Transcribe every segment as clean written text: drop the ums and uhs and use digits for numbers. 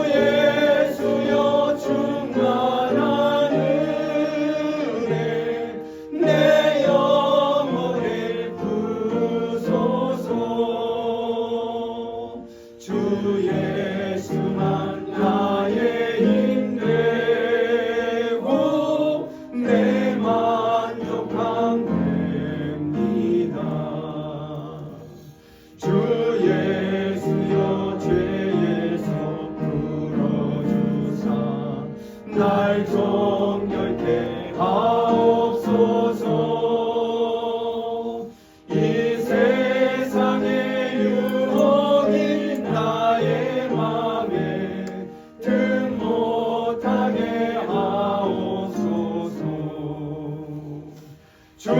예수여 충만한 은혜 내 영혼을 부소서. 주 예수만 나의 힘 되고 내 만족함 됩니다. 주 예수여 죄에서 풀어주사 날 정결케 하옵소서. 이 세상의 유혹인 나의 맘에 등 못하게 하옵소서. 주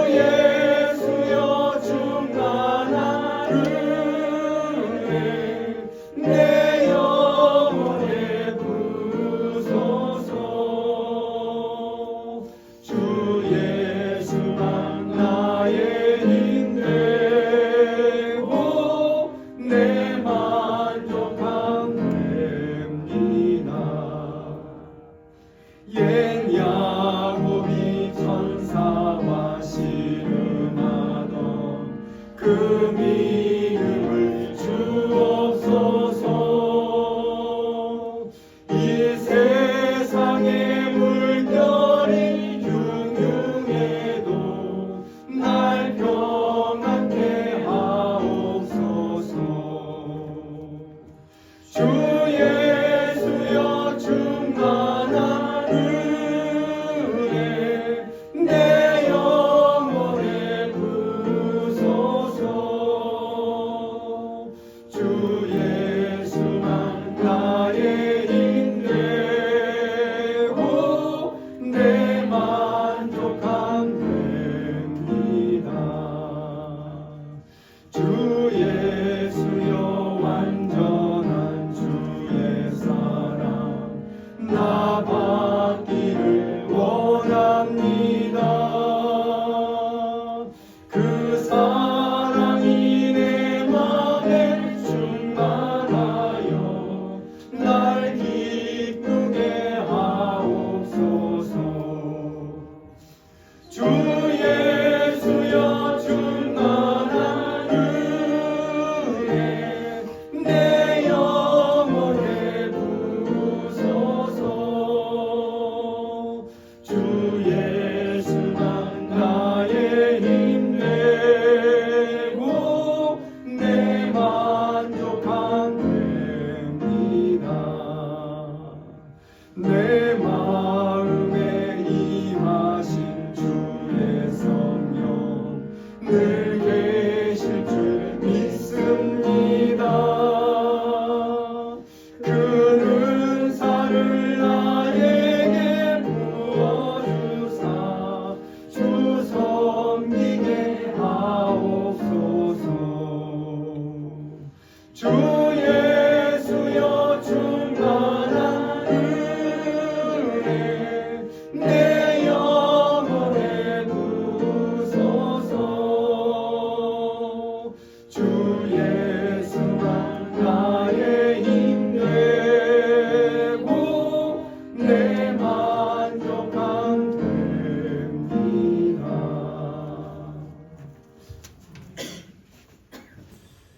예수여 충만한 은혜 내 영혼에 부소서. 주 예수만 나의 힘 되고 내 만족함 됩니다. 옛 야곱이 천사와 씨름하던 그 믿음을 주옵소서. 이 세상의 물결이 흉흉해도 날 평안케 하옵소서. 주 예수여 충만한 은혜 내 영혼에 부소서. 주 예수만 나의 힘 되고 내 만족함 됩니다. 주 예수여 완전한 주의 사랑 나 받기를 원합니다. 그 사랑이 내 맘에 충만하여 날 기쁘게 하옵소서. 주 예수여 충만한 은혜 내 영혼에 부소서. 주 예수만 나의 힘 되고 내 만족함 됩니다. 내 마음에 임하신 주의 성령 늘 계실 줄 믿습니다. 그 은사를 나에게 부어주사 주 섬기게 하옵소서. 주 예수여 충만한 은혜 내 영혼에 부소서. 주 예수만 나의 힘 되고 내 만족함 됩니다.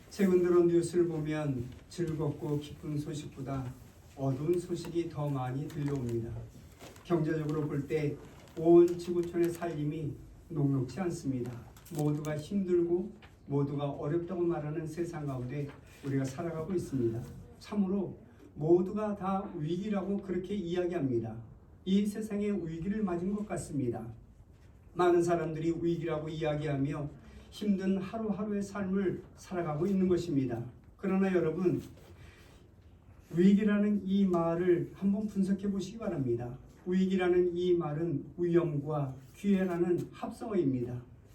최근 들어 뉴스를 보면 즐겁고 기쁜 소식보다 어두운 소식이 더 많이 들려옵니다. 경제적으로 볼 때 온 지구촌의 살림이 녹록지 않습니다. 모두가 힘들고 모두가 어렵다고 말하는 세상 가운데 우리가 살아가고 있습니다. 참으로 모두가 다 위기라고 그렇게 이야기합니다. 이 세상에 위기를 맞은 것 같습니다. 많은 사람들이 위기라고 이야기하며 힘든 하루하루의 삶을 살아가고 있는 것입니다. 그러나 여러분, 위기라는 이 말을 한번 분석해 보시기 바랍니다. 위기라는 이 말은 위험과 기회라는 합성어입니다.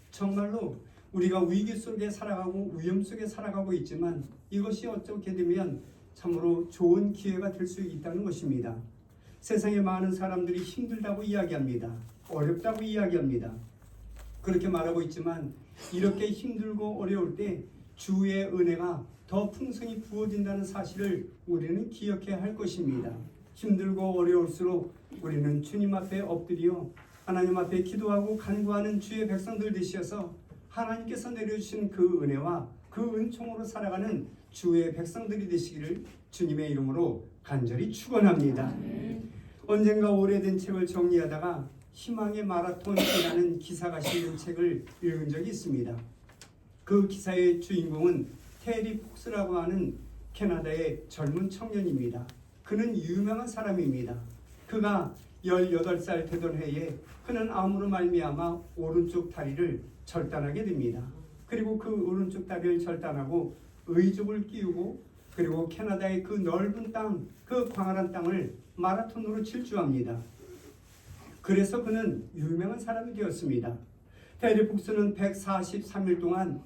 정말로 우리가 위기 속에 살아가고 위험 속에 살아가고 있지만 이것이 어떻게 되면 참으로 좋은 기회가 될 수 있다는 것입니다. 세상에 많은 사람들이 힘들다고 이야기합니다. 어렵다고 이야기합니다. 그렇게 말하고 있지만 이렇게 힘들고 어려울 때 주의 은혜가 더 풍성히 부어진다는 사실을 우리는 기억해야 할 것입니다. 힘들고 어려울수록 우리는 주님 앞에 엎드려 하나님 앞에 기도하고 간구하는 주의 백성들 되시어서 하나님께서 내려주신 그 은혜와 그 은총으로 살아가는 주의 백성들이 되시기를 주님의 이름으로 간절히 축원합니다. 언젠가 오래된 책을 정리하다가 희망의 마라톤이라는 기사가 실린 책을 읽은 적이 있습니다. 그 기사의 주인공은 테리 폭스라고 하는 캐나다의 젊은 청년입니다. 그는 유명한 사람입니다. 그가 18살 되던 해에 그는 암으로 말미암아 오른쪽 다리를 절단하게 됩니다. 그리고 그 오른쪽 다리를 절단하고 의족을 끼우고 그리고 캐나다의 그 넓은 땅, 그 광활한 땅을 마라톤으로 질주합니다. 그래서 그는 유명한 사람이 되었습니다. 테리 폭스는 143일 동안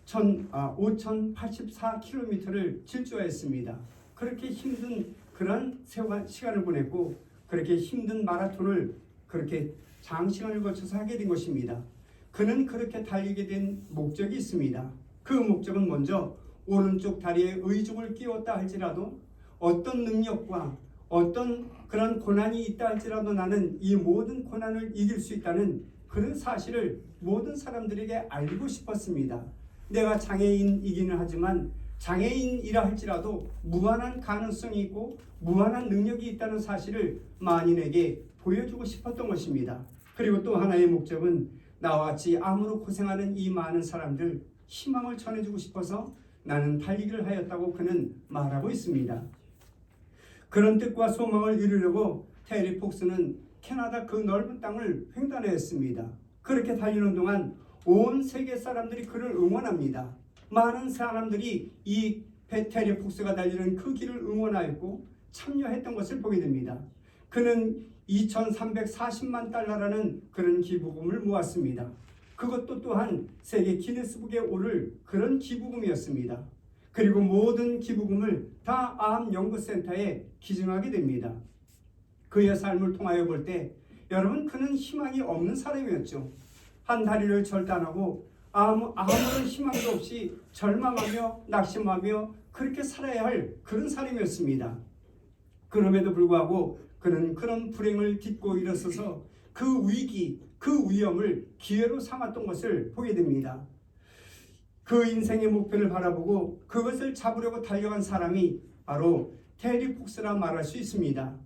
5,084km를 질주하였습니다. 그렇게 힘든 그런 시간을 보냈고 그렇게 힘든 마라톤을 그렇게 장시간을 거쳐서 하게 된 것입니다. 그는 그렇게 달리게 된 목적이 있습니다. 그 목적은 먼저 오른쪽 다리에 의족을 끼웠다 할지라도 어떤 능력과 어떤 그런 고난이 있다 할지라도 나는 이 모든 고난을 이길 수 있다는 그런 사실을 모든 사람들에게 알리고 싶었습니다. 내가 장애인이기는 하지만 장애인이라 할지라도 무한한 가능성이 있고 무한한 능력이 있다는 사실을 만인에게 보여주고 싶었던 것입니다. 그리고 또 하나의 목적은 나와 같이 암으로 고생하는 이 많은 사람들 희망을 전해주고 싶어서 나는 달리기를 하였다고 그는 말하고 있습니다. 그런 뜻과 소망을 이루려고 테리 폭스는 캐나다 그 넓은 땅을 횡단하였습니다. 그렇게 달리는 동안 온 세계 사람들이 그를 응원합니다. 많은 사람들이 이 테리 폭스가 달리는 그 길을 응원하였고 참여했던 것을 보게 됩니다. 그는 2,340만 달러라는 그런 기부금을 모았습니다. 그것도 또한 세계 기네스북에 오를 그런 기부금이었습니다. 그리고 모든 기부금을 다 암연구센터에 기증하게 됩니다. 그의 삶을 통하여 볼 때 여러분 그는 희망이 없는 사람이었죠. 한 다리를 절단하고 아무런 희망도 없이 절망하며 낙심하며 그렇게 살아야 할 그런 사람이었습니다. 그럼에도 불구하고 그는 그런 불행을 딛고 일어서서 그 위기, 그 위험을 기회로 삼았던 것을 보게 됩니다. 그 인생의 목표를 바라보고 그것을 잡으려고 달려간 사람이 바로 테리 폭스라 말할 수 있습니다.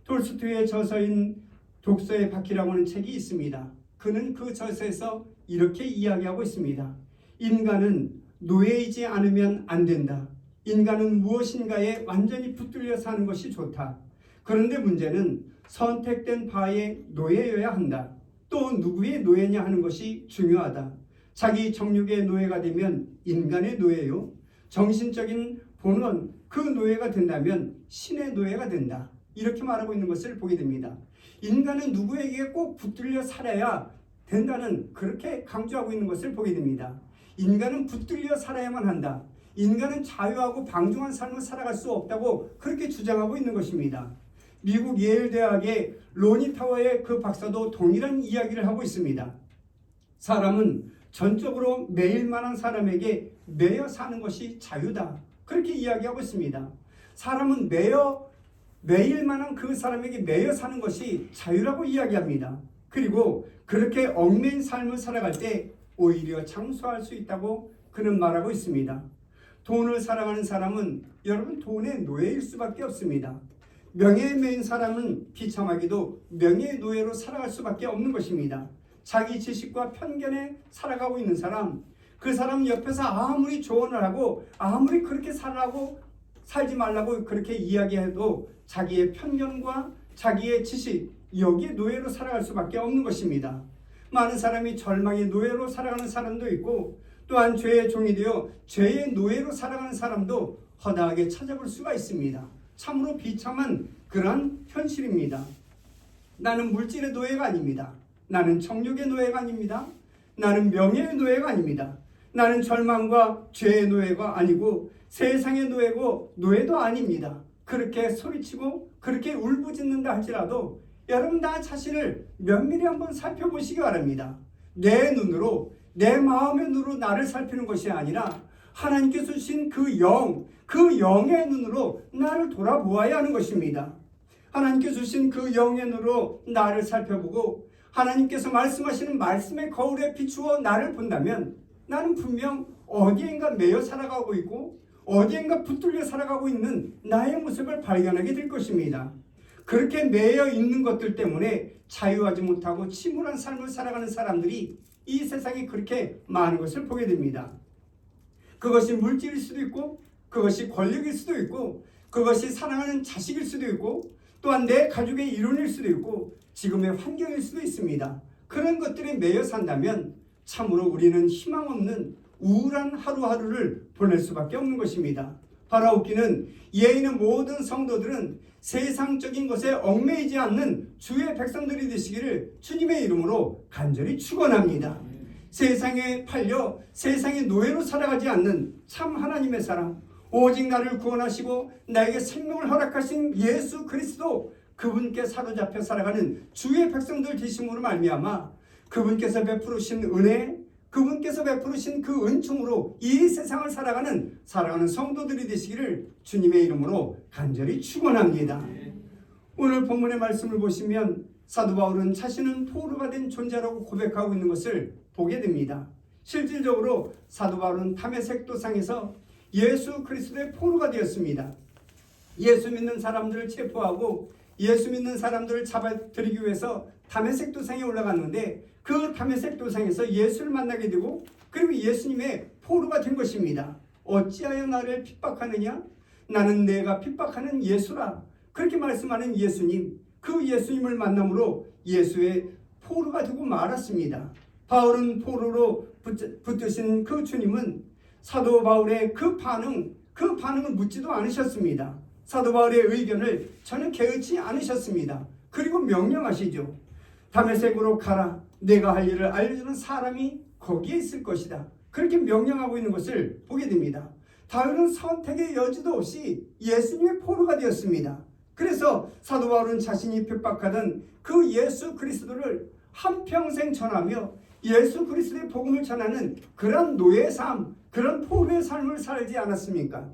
톨스토이의 저서인 독서의 바퀴라고 하는 책이 있습니다. 그는 그 저서에서 이렇게 이야기하고 있습니다. 인간은 노예이지 않으면 안 된다. 인간은 무엇인가에 완전히 붙들려 사는 것이 좋다. 그런데 문제는 선택된 바의 노예여야 한다. 또 누구의 노예냐 하는 것이 중요하다. 자기 정욕의 노예가 되면 인간의 노예요. 정신적인 본원, 그 노예가 된다면 신의 노예가 된다. 이렇게 말하고 있는 것을 보게 됩니다. 인간은 누구에게 꼭 붙들려 살아야 된다는 그렇게 강조하고 있는 것을 보게 됩니다. 인간은 붙들려 살아야만 한다. 인간은 자유하고 방종한 삶을 살아갈 수 없다고 그렇게 주장하고 있는 것입니다. 미국 예일 대학의 로니 타워의 그 박사도 동일한 이야기를 하고 있습니다. 사람은 전적으로 매일 만한 사람에게 매여 사는 것이 자유다. 그렇게 이야기하고 있습니다. 사람은 매일 만한 그 사람에게 매여 사는 것이 자유라고 이야기합니다. 그리고 그렇게 얽매인 삶을 살아갈 때 오히려 장수할 수 있다고 그는 말하고 있습니다. 돈을 사랑하는 사람은 여러분 돈의 노예일 수밖에 없습니다. 명예에 매인 사람은 비참하게도 명예의 노예로 살아갈 수밖에 없는 것입니다. 자기 지식과 편견에 살아가고 있는 사람, 그 사람 옆에서 아무리 조언을 하고 아무리 그렇게 살지 말라고 그렇게 이야기해도 자기의 편견과 자기의 지식, 여기에 노예로 살아갈 수밖에 없는 것입니다. 많은 사람이 절망의 노예로 살아가는 사람도 있고 또한 죄의 종이 되어 죄의 노예로 살아가는 사람도 허다하게 찾아볼 수가 있습니다. 참으로 비참한 그러한 현실입니다. 나는 물질의 노예가 아닙니다. 나는 정욕의 노예가 아닙니다. 나는 명예의 노예가 아닙니다. 나는 절망과 죄의 노예가 아니고 세상의 노예도 아닙니다. 그렇게 소리치고 그렇게 울부짖는다 할지라도 여러분 나 자신을 면밀히 한번 살펴보시기 바랍니다. 내 눈으로 내 마음의 눈으로 나를 살피는 것이 아니라 하나님께서 주신 그 영의 눈으로 나를 돌아보아야 하는 것입니다. 하나님께서 주신 그 영의 눈으로 나를 살펴보고 하나님께서 말씀하시는 말씀의 거울에 비추어 나를 본다면 나는 분명 어디엔가 매여 살아가고 있고 어디엔가 붙들려 살아가고 있는 나의 모습을 발견하게 될 것입니다. 그렇게 매여 있는 것들 때문에 자유하지 못하고 침울한 삶을 살아가는 사람들이 이 세상에 그렇게 많은 것을 보게 됩니다. 그것이 물질일 수도 있고 그것이 권력일 수도 있고 그것이 사랑하는 자식일 수도 있고 또한 내 가족의 일원일 수도 있고 지금의 환경일 수도 있습니다. 그런 것들에 매여 산다면 참으로 우리는 희망 없는 우울한 하루하루를 보낼 수밖에 없는 것입니다. 바라옵기는 이에 있는 모든 성도들은 세상적인 것에 얽매이지 않는 주의 백성들이 되시기를 주님의 이름으로 간절히 축원합니다. 세상에 팔려 세상의 노예로 살아가지 않는 참 하나님의 사람, 오직 나를 구원하시고 나에게 생명을 허락하신 예수 그리스도, 그분께 사로잡혀 살아가는 주의 백성들 되심으로 말미암아 그분께서 베푸르신 은혜, 그분께서 베푸르신 그 은총으로 이 세상을 살아가는 성도들이 되시기를 주님의 이름으로 간절히 축원합니다. 오늘 본문의 말씀을 보시면 사도 바울은 자신은 포로가 된 존재라고 고백하고 있는 것을 보게 됩니다. 실질적으로 사도 바울은 다메섹 도상에서 예수 그리스도의 포로가 되었습니다. 예수 믿는 사람들을 체포하고 예수 믿는 사람들을 잡아들이기 위해서 다메섹 도상에 올라갔는데 그 다메섹 도상에서 예수를 만나게 되고 그리고 예수님의 포로가 된 것입니다. 어찌하여 나를 핍박하느냐? 나는 내가 핍박하는 예수라. 그렇게 말씀하는 예수님, 그 예수님을 만남으로 예수의 포로가 되고 말았습니다. 바울은 포로로 붙드신 그 주님은 사도 바울의 그 반응을 묻지도 않으셨습니다. 사도 바울의 의견을 전혀 개의치 않으셨습니다. 그리고 명령하시죠. 다메섹으로 가라. 내가 할 일을 알려주는 사람이 거기에 있을 것이다. 그렇게 명령하고 있는 것을 보게 됩니다. 바울은 선택의 여지도 없이 예수님의 포로가 되었습니다. 그래서 사도 바울은 자신이 핍박하던 그 예수 그리스도를 한평생 전하며 예수 그리스도의 복음을 전하는 그런 노예의 삶, 그런 포로의 삶을 살지 않았습니까?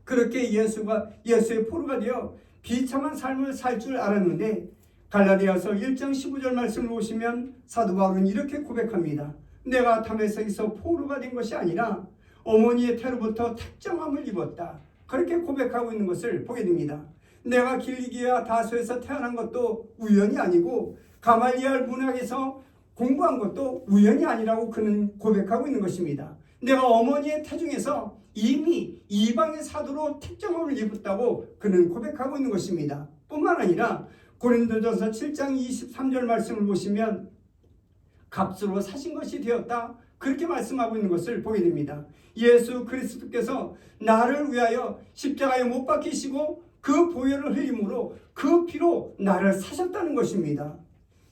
그렇게 예수의 포로가 되어 비참한 삶을 살 줄 알았는데 갈라디아서 1장 15절 말씀을 보시면 사도 바울은 이렇게 고백합니다. 내가 다메섹에서 포로가 된 것이 아니라 어머니의 태로부터 택정함을 입었다. 그렇게 고백하고 있는 것을 보게 됩니다. 내가 길리기아 다소에서 태어난 것도 우연이 아니고 가말리알 문학에서 공부한 것도 우연이 아니라고 그는 고백하고 있는 것입니다. 내가 어머니의 태중에서 이미 이방의 사도로 택정함을 입었다고 그는 고백하고 있는 것입니다. 뿐만 아니라 고린도전서 7장 23절 말씀을 보시면 값으로 사신 것이 되었다. 그렇게 말씀하고 있는 것을 보게 됩니다. 예수 그리스도께서 나를 위하여 십자가에 못 박히시고 그 보혈을 흘림으로 그 피로 나를 사셨다는 것입니다.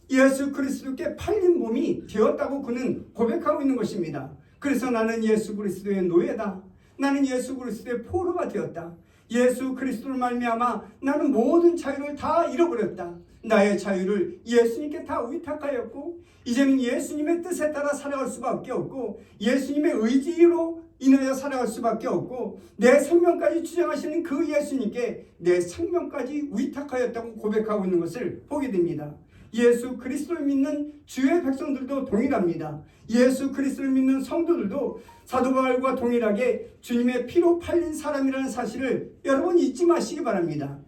예수 그리스도께 팔린 몸이 되었다고 그는 고백하고 있는 것입니다. 그래서 나는 예수 그리스도의 노예다. 나는 예수 그리스도의 포로가 되었다. 예수 그리스도를 말미암아 나는 모든 자유를 다 잃어버렸다. 나의 자유를 예수님께 다 위탁하였고 이제는 예수님의 뜻에 따라 살아갈 수밖에 없고 예수님의 의지로 인하여 살아갈 수밖에 없고 내 생명까지 주장하시는 그 예수님께 내 생명까지 위탁하였다고 고백하고 있는 것을 보게 됩니다. 예수 그리스도를 믿는 주의 백성들도 동일합니다. 예수 그리스도를 믿는 성도들도 사도 바울과 동일하게 주님의 피로 팔린 사람이라는 사실을 여러분 잊지 마시기 바랍니다.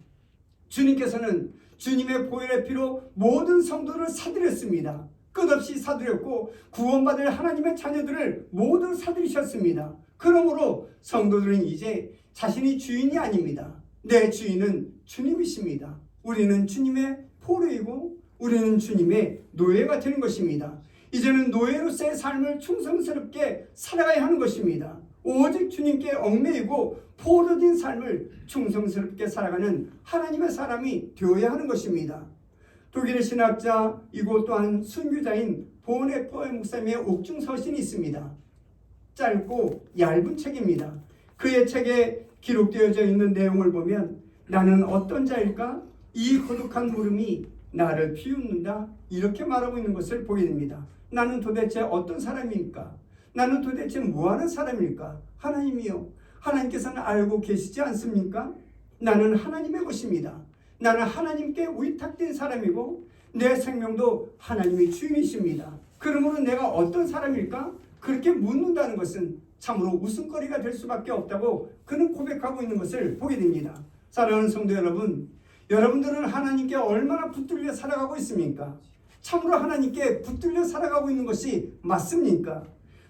주님께서는 주님의 보혈의 피로 모든 성도를 사들였습니다. 끝없이 사들였고 구원받을 하나님의 자녀들을 모두 사들이셨습니다. 그러므로 성도들은 이제 자신이 주인이 아닙니다. 내 주인은 주님이십니다. 우리는 주님의 포로이고 우리는 주님의 노예가 되는 것입니다. 이제는 노예로서의 삶을 충성스럽게 살아가야 하는 것입니다. 오직 주님께 얽매이고 포로된 삶을 충성스럽게 살아가는 하나님의 사람이 되어야 하는 것입니다. 독일의 신학자이고 또한 순교자인 보네퍼 목사님의 옥중 서신이 있습니다. 짧고 얇은 책입니다. 그의 책에 기록되어져 있는 내용을 보면 나는 어떤 자일까? 이 거룩한 물음이 나를 비웃는다 이렇게 말하고 있는 것을 보게 됩니다. 나는 도대체 어떤 사람입니까? 나는 도대체 뭐하는 사람일까? 하나님이요, 하나님께서는 알고 계시지 않습니까? 나는 하나님의 것입니다. 나는 하나님께 위탁된 사람이고 내 생명도 하나님의 주인이십니다. 그러므로 내가 어떤 사람일까? 그렇게 묻는다는 것은 참으로 웃음거리가 될 수밖에 없다고 그는 고백하고 있는 것을 보게 됩니다. 사랑하는 성도 여러분, 여러분들은 하나님께 얼마나 붙들려 살아가고 있습니까? 참으로 하나님께 붙들려 살아가고 있는 것이 맞습니까?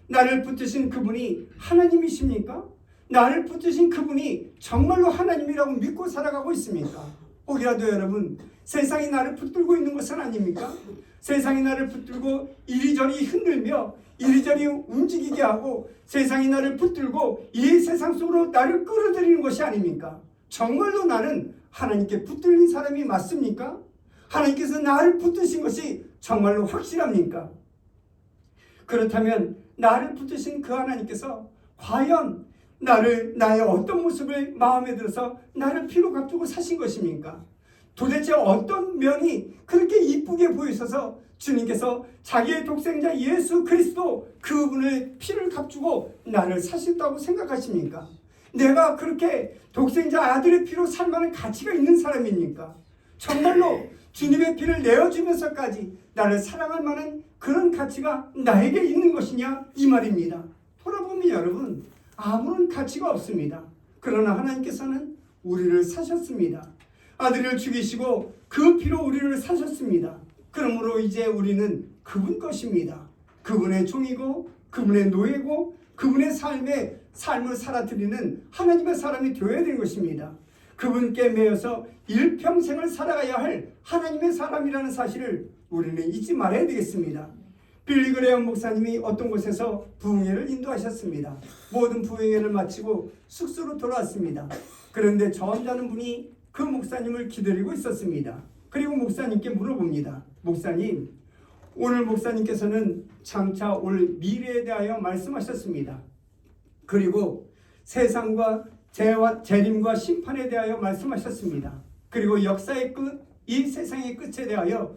나를 붙드신 그분이 하나님이십니까? 나를 붙드신 그분이 정말로 하나님이라고 믿고 살아가고 있습니까? 혹이라도 여러분, 세상이 나를 붙들고 있는 것은 아닙니까? 세상이 나를 붙들고 이리저리 흔들며 이리저리 움직이게 하고 세상이 나를 붙들고 이 세상 속으로 나를 끌어들이는 것이 아닙니까? 정말로 나는 하나님께 붙들린 사람이 맞습니까? 하나님께서 나를 붙드신 것이 정말로 확실합니까? 그렇다면 나를 붙드신 그 하나님께서 과연 나의 어떤 모습을 마음에 들어서 나를 피로 값주고 사신 것입니까? 도대체 어떤 면이 그렇게 이쁘게 보이셔서 주님께서 자기의 독생자 예수 그리스도 그분을 피를 값주고 나를 사셨다고 생각하십니까? 내가 그렇게 독생자 아들의 피로 살 만한 가치가 있는 사람입니까? 정말로 주님의 피를 내어주면서까지 나를 사랑할 만한 그런 가치가 나에게 있는 것이냐 이 말입니다. 돌아보면 여러분, 아무런 가치가 없습니다. 그러나 하나님께서는 우리를 사셨습니다. 아들을 죽이시고 그 피로 우리를 사셨습니다. 그러므로 이제 우리는 그분 것입니다. 그분의 종이고 그분의 노예고 그분의 삶을 살아드리는 하나님의 사람이 되어야 되는 것입니다. 그분께 매여서 일평생을 살아가야 할 하나님의 사람이라는 사실을 우리는 잊지 말아야 되겠습니다. 빌리 그레엄 목사님이 어떤 곳에서 부흥회를 인도하셨습니다. 모든 부흥회를 마치고 숙소로 돌아왔습니다. 그런데 점잖은 분이 그 목사님을 기다리고 있었습니다. 그리고 목사님께 물어봅니다. 목사님, 오늘 목사님께서는 장차 올 미래에 대하여 말씀하셨습니다. 그리고 세상과 재림과 심판에 대하여 말씀하셨습니다. 그리고 역사의 끝, 이 세상의 끝에 대하여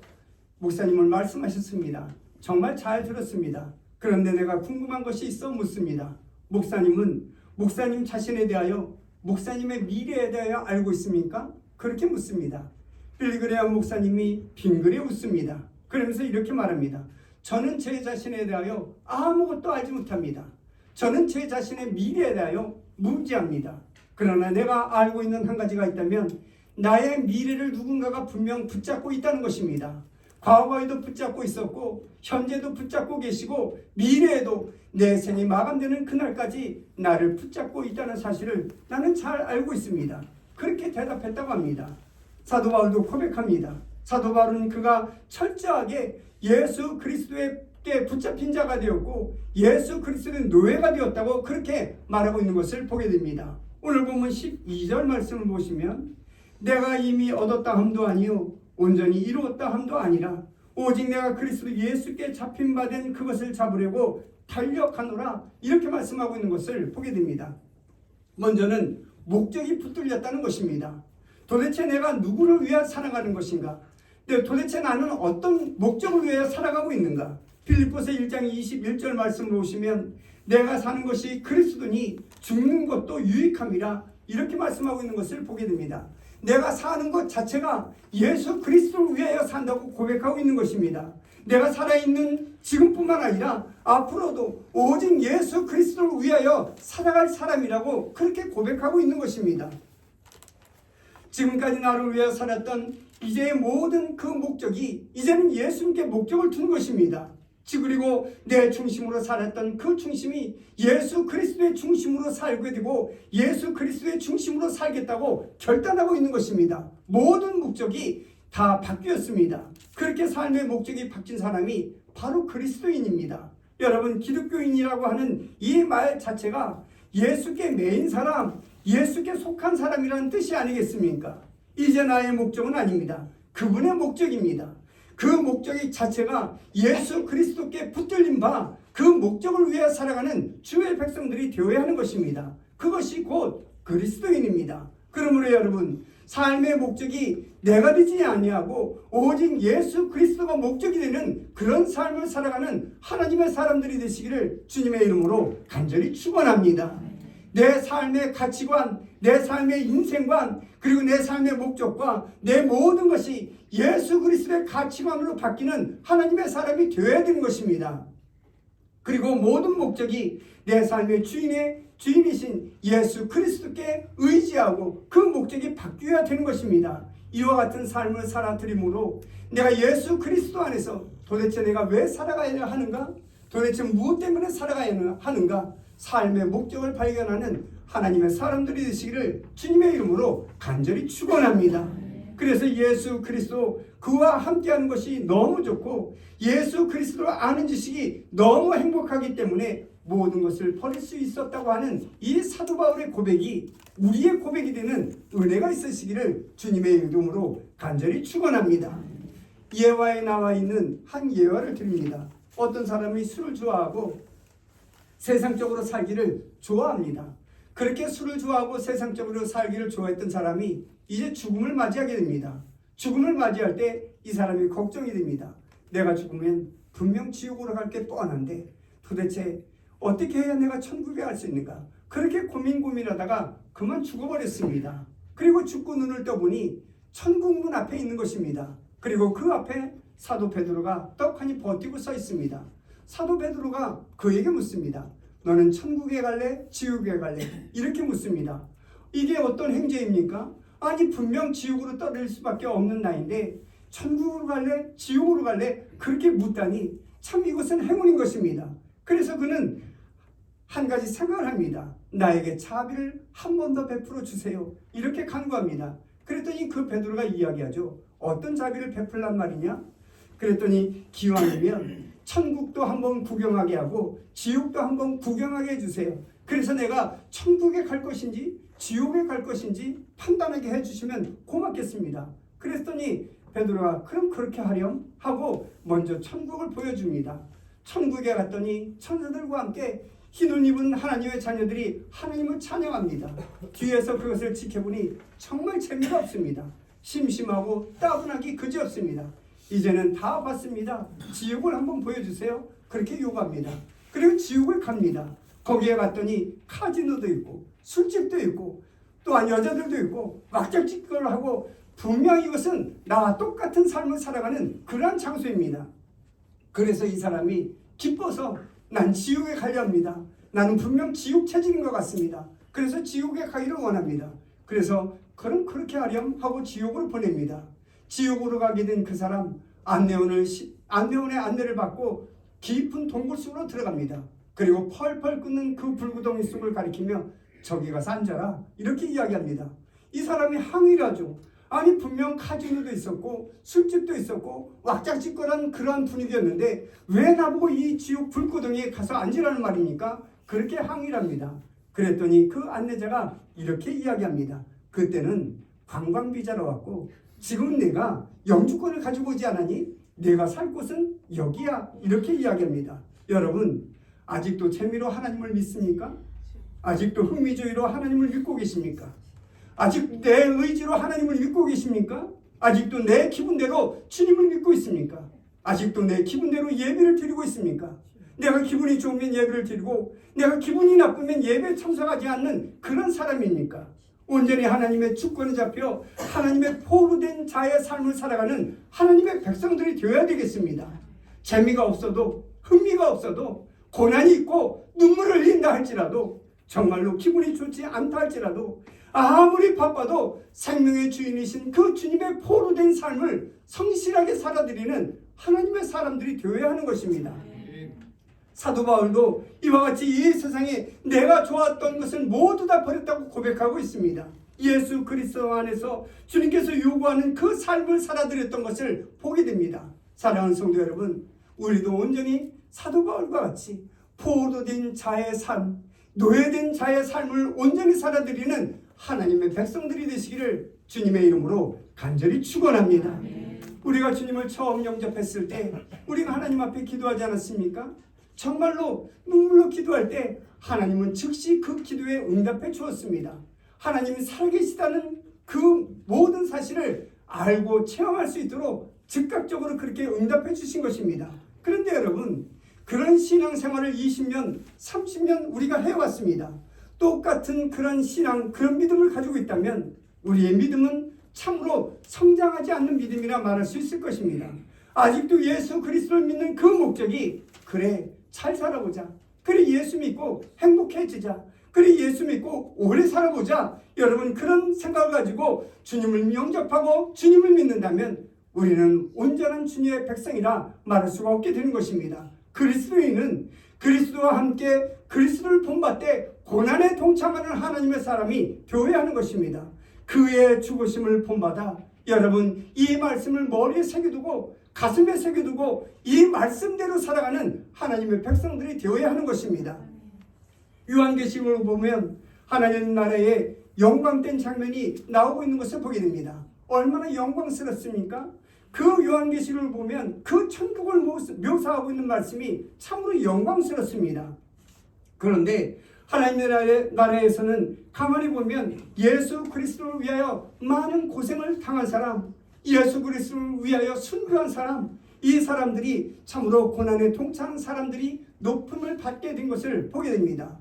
목사님을 말씀하셨습니다. 정말 잘 들었습니다. 그런데 내가 궁금한 것이 있어 묻습니다. 목사님은 목사님 자신에 대하여 목사님의 미래에 대하여 알고 있습니까? 그렇게 묻습니다. 빌리 그레엄 목사님이 빙그레 웃습니다. 그러면서 이렇게 말합니다. 저는 제 자신에 대하여 아무것도 알지 못합니다. 저는 제 자신의 미래에 대하여 무지합니다. 그러나 내가 알고 있는 한 가지가 있다면 나의 미래를 누군가가 분명 붙잡고 있다는 것입니다. 과거에도 붙잡고 있었고 현재도 붙잡고 계시고 미래에도 내 생이 마감되는 그날까지 나를 붙잡고 있다는 사실을 나는 잘 알고 있습니다. 그렇게 대답했다고 합니다. 사도 바울도 고백합니다. 사도 바울은 그가 철저하게 예수 그리스도에게 붙잡힌 자가 되었고 예수 그리스도의 노예가 되었다고 그렇게 말하고 있는 것을 보게 됩니다. 오늘 보면 12절 말씀을 보시면 내가 이미 얻었다 함도 아니요 온전히 이루었다 함도 아니라 오직 내가 그리스도 예수께 잡힌 바 된 그것을 잡으려고 달력하노라 이렇게 말씀하고 있는 것을 보게 됩니다. 먼저는 목적이 붙들렸다는 것입니다. 도대체 내가 누구를 위해 살아가는 것인가? 도대체 나는 어떤 목적을 위해 살아가고 있는가? 빌립보서 1장 21절 말씀을 보시면 내가 사는 것이 그리스도니 죽는 것도 유익함이라 이렇게 말씀하고 있는 것을 보게 됩니다. 내가 사는 것 자체가 예수 그리스도를 위하여 산다고 고백하고 있는 것입니다. 내가 살아있는 지금뿐만 아니라 앞으로도 오직 예수 그리스도를 위하여 살아갈 사람이라고 그렇게 고백하고 있는 것입니다. 지금까지 나를 위하여 살았던 이제의 모든 그 목적이 이제는 예수님께 목적을 두는 것입니다. 그리고 내 중심으로 살았던 그 중심이 예수 그리스도의 중심으로 살게 되고 예수 그리스도의 중심으로 살겠다고 결단하고 있는 것입니다. 모든 목적이 다 바뀌었습니다. 그렇게 삶의 목적이 바뀐 사람이 바로 그리스도인입니다. 여러분, 기독교인이라고 하는 이 말 자체가 예수께 매인 사람, 예수께 속한 사람이라는 뜻이 아니겠습니까? 이제 나의 목적은 아닙니다. 그분의 목적입니다. 그 목적이 자체가 예수 그리스도께 붙들린 바 그 목적을 위해 살아가는 주의 백성들이 되어야 하는 것입니다. 그것이 곧 그리스도인입니다. 그러므로 여러분, 삶의 목적이 내가 되지 아니하고 오직 예수 그리스도가 목적이 되는 그런 삶을 살아가는 하나님의 사람들이 되시기를 주님의 이름으로 간절히 축원합니다. 내 삶의 가치관, 내 삶의 인생관, 그리고 내 삶의 목적과 내 모든 것이 예수 그리스도의 가치관으로 바뀌는 하나님의 사람이 되어야 되는 것입니다. 그리고 모든 목적이 내 삶의 주인이신 예수 그리스도께 의지하고 그 목적이 바뀌어야 되는 것입니다. 이와 같은 삶을 살아드림으로 내가 예수 그리스도 안에서 도대체 내가 왜 살아가야 하는가? 도대체 무엇 때문에 살아가야 하는가? 삶의 목적을 발견하는 하나님의 사람들이 되시기를 주님의 이름으로 간절히 축원합니다. 그래서 예수 그리스도 그와 함께하는 것이 너무 좋고 예수 그리스도를 아는 지식이 너무 행복하기 때문에 모든 것을 버릴 수 있었다고 하는 이 사도 바울의 고백이 우리의 고백이 되는 은혜가 있으시기를 주님의 이름으로 간절히 축원합니다. 예화에 나와 있는 한 예화를 드립니다. 어떤 사람이 술을 좋아하고 세상적으로 살기를 좋아합니다. 그렇게 술을 좋아하고 세상적으로 살기를 좋아했던 사람이 이제 죽음을 맞이하게 됩니다. 죽음을 맞이할 때 이 사람이 걱정이 됩니다. 내가 죽으면 분명 지옥으로 갈 게 뻔한데 도대체 어떻게 해야 내가 천국에 갈 수 있는가? 그렇게 고민하다가 그만 죽어버렸습니다. 그리고 죽고 눈을 떠보니 천국문 앞에 있는 것입니다. 그리고 그 앞에 사도 베드로가 떡하니 버티고 서 있습니다. 사도 베드로가 그에게 묻습니다. 너는 천국에 갈래? 지옥에 갈래? 이렇게 묻습니다. 이게 어떤 행제입니까? 아니 분명 지옥으로 떨어질 수밖에 없는 나인데 천국으로 갈래? 지옥으로 갈래? 그렇게 묻다니 참 이것은 행운인 것입니다. 그래서 그는 한 가지 생각을 합니다. 나에게 자비를 한 번 더 베풀어 주세요. 이렇게 간구합니다. 그랬더니 그 베드로가 이야기하죠. 어떤 자비를 베풀란 말이냐? 그랬더니 기왕이면 천국도 한번 구경하게 하고 지옥도 한번 구경하게 해주세요. 그래서 내가 천국에 갈 것인지 지옥에 갈 것인지 판단하게 해주시면 고맙겠습니다. 그랬더니 베드로가 그럼 그렇게 하렴 하고 먼저 천국을 보여줍니다. 천국에 갔더니 천사들과 함께 흰옷 입은 하나님의 자녀들이 하나님을 찬양합니다. 뒤에서 그것을 지켜보니 정말 재미가 없습니다. 심심하고 따분하기 그지없습니다. 이제는 다 봤습니다. 지옥을 한번 보여주세요. 그렇게 요구합니다. 그리고 지옥을 갑니다. 거기에 갔더니 카지노도 있고 술집도 있고 또한 여자들도 있고 왁자지껄을 하고 분명히 이것은 나와 똑같은 삶을 살아가는 그러한 장소입니다. 그래서 이 사람이 기뻐서 난 지옥에 가려 합니다. 나는 분명 지옥 체질인 것 같습니다. 그래서 지옥에 가기를 원합니다. 그래서 그럼 그렇게 하렴 하고 지옥으로 보냅니다. 지옥으로 가게 된 그 사람 안내원의 안내를 받고 깊은 동굴 속으로 들어갑니다. 그리고 펄펄 끓는 그 불구덩이 속을 가리키며 저기 가서 앉아라 이렇게 이야기합니다. 이 사람이 항의하죠. 아니 분명 카지노도 있었고 술집도 있었고 왁자지껄한 그러한 분위기였는데 왜 나보고 이 지옥 불구덩이에 가서 앉으라는 말입니까? 그렇게 항의를 합니다. 그랬더니 그 안내자가 이렇게 이야기합니다. 그때는 관광비자로 왔고 지금 내가 영주권을 가지고 오지 않았니? 내가 살 곳은 여기야 이렇게 이야기합니다. 여러분 아직도 재미로 하나님을 믿습니까? 아직도 흥미주의로 하나님을 믿고 계십니까? 아직 내 의지로 하나님을 믿고 계십니까? 아직도 내 기분대로 주님을 믿고 있습니까? 아직도 내 기분대로 예배를 드리고 있습니까? 내가 기분이 좋으면 예배를 드리고 내가 기분이 나쁘면 예배에 참석하지 않는 그런 사람입니까? 온전히 하나님의 주권에 잡혀 하나님의 포로된 자의 삶을 살아가는 하나님의 백성들이 되어야 되겠습니다. 재미가 없어도 흥미가 없어도 고난이 있고 눈물을 흘린다 할지라도 정말로 기분이 좋지 않다 할지라도 아무리 바빠도 생명의 주인이신 그 주님의 포로된 삶을 성실하게 살아드리는 하나님의 사람들이 되어야 하는 것입니다. 사도 바울도 이와 같이 이 세상에 내가 좋았던 것을 모두 다 버렸다고 고백하고 있습니다. 예수 그리스도 안에서 주님께서 요구하는 그 삶을 살아드렸던 것을 보게 됩니다. 사랑하는 성도 여러분, 우리도 온전히 사도 바울과 같이 포로된 자의 삶, 노예된 자의 삶을 온전히 살아드리는 하나님의 백성들이 되시기를 주님의 이름으로 간절히 축원합니다. 우리가 주님을 처음 영접했을 때 우리가 하나님 앞에 기도하지 않았습니까? 정말로 눈물로 기도할 때 하나님은 즉시 그 기도에 응답해 주었습니다. 하나님이 살아계시다는 그 모든 사실을 알고 체험할 수 있도록 즉각적으로 그렇게 응답해 주신 것입니다. 그런데 여러분, 그런 신앙생활을 20년, 30년 우리가 해왔습니다. 똑같은 그런 신앙, 그런 믿음을 가지고 있다면 우리의 믿음은 참으로 성장하지 않는 믿음이라 말할 수 있을 것입니다. 아직도 예수 그리스도를 믿는 그 목적이 그래 잘 살아보자, 그래 예수 믿고 행복해지자, 그래 예수 믿고 오래 살아보자, 여러분 그런 생각을 가지고 주님을 영접하고 주님을 믿는다면 우리는 온전한 주님의 백성이라 말할 수가 없게 되는 것입니다. 그리스도인은 그리스도와 함께 그리스도를 본받되 고난에 동참하는 하나님의 사람이 되어야 하는 것입니다. 그의 죽으심을 본받아 여러분 이 말씀을 머리에 새겨두고 가슴에 새겨두고 이 말씀대로 살아가는 하나님의 백성들이 되어야 하는 것입니다. 요한계시록을 보면 하나님 나라의 영광된 장면이 나오고 있는 것을 보게 됩니다. 얼마나 영광스럽습니까? 그 요한계시록을 보면 그 천국을 묘사하고 있는 말씀이 참으로 영광스럽습니다. 그런데 하나님의 나라에서는 가만히 보면 예수 그리스도를 위하여 많은 고생을 당한 사람, 예수 그리스도를 위하여 순교한 사람, 이 사람들이 참으로 고난에 동참한 사람들이 높음을 받게 된 것을 보게 됩니다.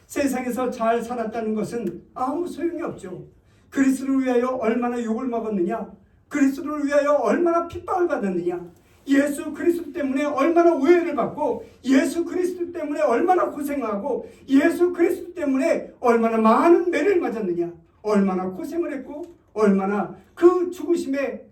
세상에서 잘 살았다는 것은 아무 소용이 없죠. 그리스도를 위하여 얼마나 욕을 먹었느냐, 그리스도를 위하여 얼마나 핍박을 받았느냐, 예수 그리스도 때문에 얼마나 오해를 받고, 예수 그리스도 때문에 얼마나 고생하고, 예수 그리스도 때문에 얼마나 많은 매를 맞았느냐, 얼마나 고생을 했고 얼마나 그 죽으심에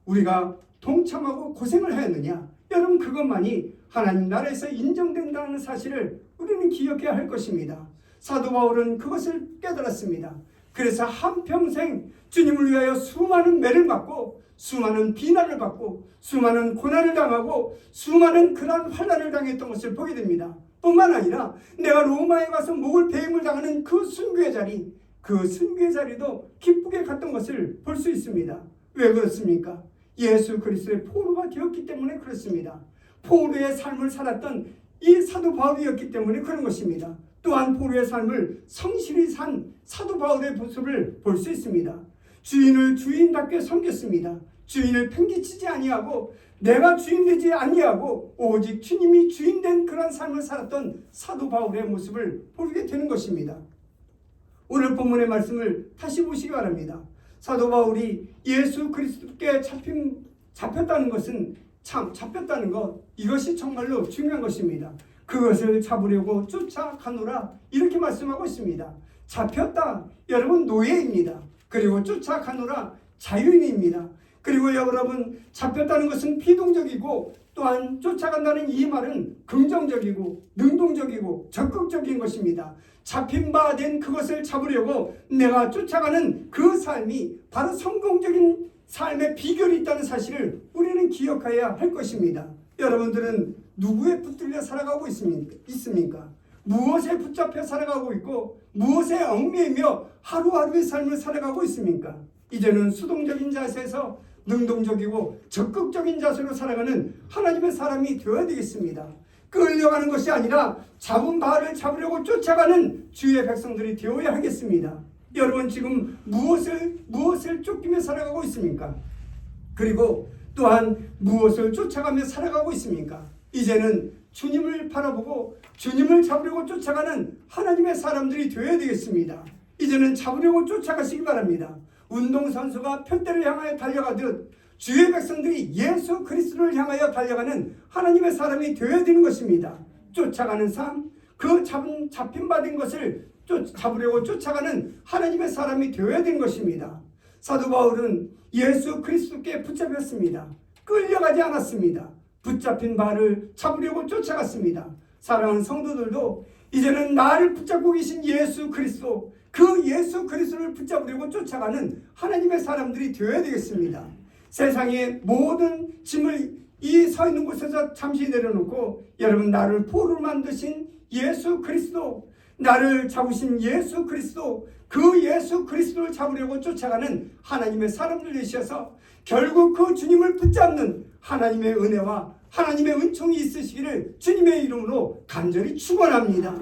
우리가 동참하고 고생을 하였느냐. 여러분 그것만이 하나님 나라에서 인정된다는 사실을 우리는 기억해야 할 것입니다. 사도 바울은 그것을 깨달았습니다. 그래서 한평생 주님을 위하여 수많은 매를 맞고 수많은 비난을 받고 수많은 고난을 당하고 수많은 그러한 환난을 당했던 것을 보게 됩니다. 뿐만 아니라 내가 로마에 가서 목을 배임을 당하는 그 순교의 자리, 그 순교의 자리도 기쁘게 갔던 것을 볼 수 있습니다. 왜 그렇습니까? 예수 그리스도의 포로가 되었기 때문에 그렇습니다. 포로의 삶을 살았던 이 사도 바울이었기 때문에 그런 것입니다. 또한 포로의 삶을 성실히 산 사도 바울의 모습을 볼 수 있습니다. 주인을 주인답게 섬겼습니다. 주인을 팽개치지 아니하고 내가 주인 되지 아니하고 오직 주님이 주인된 그런 삶을 살았던 사도 바울의 모습을 보게 되는 것입니다. 오늘 본문의 말씀을 다시 보시기 바랍니다. 사도 바울이 예수 그리스도께 잡혔다는 것은 참 잡혔다는 것, 이것이 정말로 중요한 것입니다. 그것을 잡으려고 쫓아가노라 이렇게 말씀하고 있습니다. 잡혔다, 여러분 노예입니다. 그리고 쫓아가노라 자유인입니다. 그리고 여러분 잡혔다는 것은 비동적이고 또한 쫓아간다는 이 말은 긍정적이고 능동적이고 적극적인 것입니다. 잡힌 바 된 그것을 잡으려고 내가 쫓아가는 그 삶이 바로 성공적인 삶의 비결이 있다는 사실을 우리는 기억해야 할 것입니다. 여러분들은 누구에 붙들려 살아가고 있습니까? 무엇에 붙잡혀 살아가고 있고 무엇에 얽매이며 하루하루의 삶을 살아가고 있습니까? 이제는 수동적인 자세에서 능동적이고 적극적인 자세로 살아가는 하나님의 사람이 되어야 되겠습니다. 끌려가는 것이 아니라 잡은 바를 잡으려고 쫓아가는 주의 백성들이 되어야 하겠습니다. 여러분 지금 무엇을 쫓기며 살아가고 있습니까? 그리고 또한 무엇을 쫓아가며 살아가고 있습니까? 이제는 주님을 바라보고 주님을 잡으려고 쫓아가는 하나님의 사람들이 되어야 되겠습니다. 이제는 잡으려고 쫓아가시기 바랍니다. 운동선수가 표대를 향하여 달려가듯 주의 백성들이 예수 그리스도를 향하여 달려가는 하나님의 사람이 되어야 되는 것입니다. 쫓아가는 삶, 그 잡힌 바 된 것을 잡으려고 쫓아가는 하나님의 사람이 되어야 되는 것입니다. 사도 바울은 예수 그리스도께 붙잡혔습니다. 끌려가지 않았습니다. 붙잡힌 바를 잡으려고 쫓아갔습니다. 사랑하는 성도들도 이제는 나를 붙잡고 계신 예수 그리스도, 그 예수 그리스도를 붙잡으려고 쫓아가는 하나님의 사람들이 되어야 되겠습니다. 세상의 모든 짐을 이 서 있는 곳에서 잠시 내려놓고 여러분 나를 포로로 만드신 예수 그리스도, 나를 잡으신 예수 그리스도, 그 예수 그리스도를 잡으려고 쫓아가는 하나님의 사람들 되셔서 결국 그 주님을 붙잡는 하나님의 은혜와 하나님의 은총이 있으시기를 주님의 이름으로 간절히 축원합니다.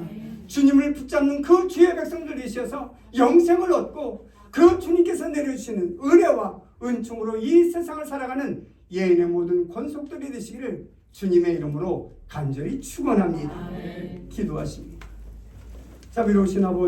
주님을 붙잡는 그 주의 백성들 되셔서 영생을 얻고 그 주님께서 내려주시는 은혜와 은총으로 이 세상을 살아가는 예인의 모든 권속들이 되시기를 주님의 이름으로 간절히 축원합니다. 기도하십니다. 자비로우신 아버지,